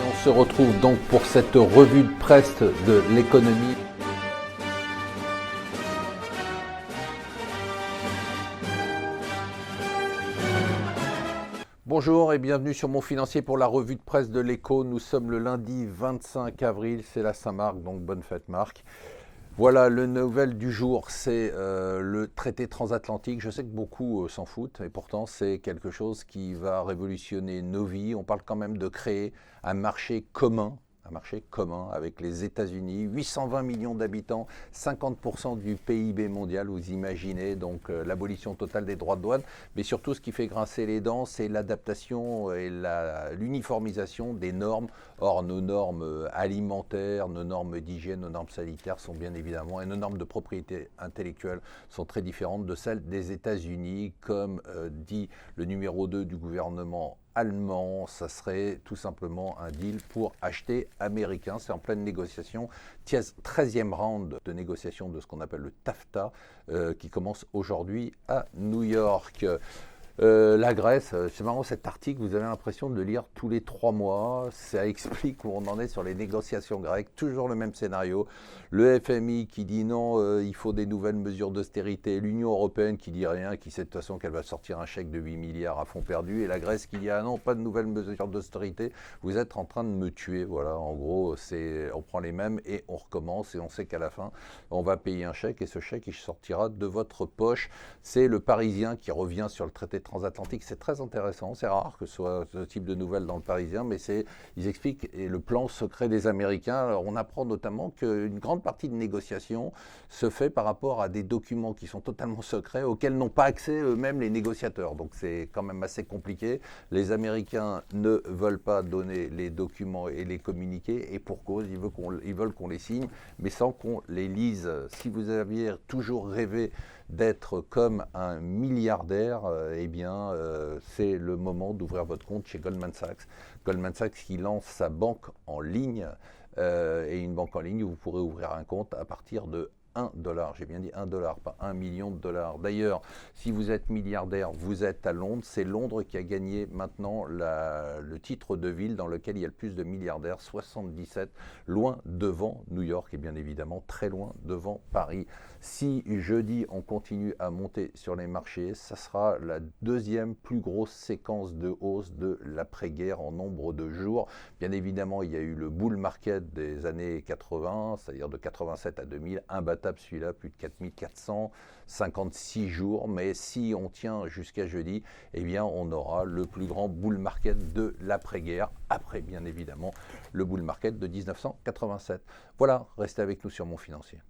On se retrouve donc pour cette revue de presse de l'économie. Bonjour et bienvenue sur Mon Financier pour la revue de presse de l'Écho. Nous sommes le lundi 25 avril, c'est la Saint-Marc, donc bonne fête Marc. Voilà, le nouvel du jour, c'est le traité transatlantique. Je sais que beaucoup s'en foutent et pourtant c'est quelque chose qui va révolutionner nos vies. On parle quand même de créer un marché commun avec les États-Unis, 820 millions d'habitants, 50% du PIB mondial, vous imaginez, donc l'abolition totale des droits de douane, mais surtout ce qui fait grincer les dents, c'est l'adaptation et l'uniformisation des normes. Or, nos normes alimentaires, nos normes d'hygiène, nos normes sanitaires sont bien évidemment, et nos normes de propriété intellectuelle sont très différentes de celles des États-Unis, comme dit le numéro 2 du gouvernement allemand. Ça serait tout simplement un deal pour acheter américain. C'est en pleine négociation, 13e round de négociation de ce qu'on appelle le TAFTA, qui commence aujourd'hui à New York. La Grèce, c'est marrant cet article, vous avez l'impression de le lire tous les 3 mois, ça explique où on en est sur les négociations grecques, toujours le même scénario, le FMI qui dit non, il faut des nouvelles mesures d'austérité, l'Union européenne qui dit rien, qui sait de toute façon qu'elle va sortir un chèque de 8 milliards à fonds perdus, et la Grèce qui dit ah non, pas de nouvelles mesures d'austérité, vous êtes en train de me tuer, voilà, en gros, on prend les mêmes et on recommence, et on sait qu'à la fin, on va payer un chèque, et ce chèque, il sortira de votre poche. C'est le Parisien qui revient sur le traité transatlantique, c'est très intéressant, c'est rare que ce soit ce type de nouvelles dans le Parisien, mais ils expliquent et le plan secret des Américains. Alors on apprend notamment qu'une grande partie de négociation se fait par rapport à des documents qui sont totalement secrets, auxquels n'ont pas accès eux-mêmes les négociateurs, donc c'est quand même assez compliqué. Les Américains ne veulent pas donner les documents et les communiquer, et pour cause, ils veulent qu'on les signe, mais sans qu'on les lise. Si vous aviez toujours rêvé d'être comme un milliardaire, eh bien, c'est le moment d'ouvrir votre compte chez Goldman Sachs. Goldman Sachs qui lance sa banque en ligne, et une banque en ligne où vous pourrez ouvrir un compte à partir de $1. J'ai bien dit $1, pas 1 million de dollars. D'ailleurs, si vous êtes milliardaire, vous êtes à Londres. C'est Londres qui a gagné maintenant le titre de ville dans lequel il y a le plus de milliardaires, 77, loin devant New York et bien évidemment très loin devant Paris. Si jeudi on continue à monter sur les marchés, ça sera la deuxième plus grosse séquence de hausse de l'après-guerre en nombre de jours. Bien évidemment, il y a eu le bull market des années 80, c'est-à-dire de 87 à 2000, imbattable celui-là, plus de 4456 jours, mais si on tient jusqu'à jeudi, eh bien on aura le plus grand bull market de l'après-guerre, après bien évidemment le bull market de 1987. Voilà, restez avec nous sur Mon Financier.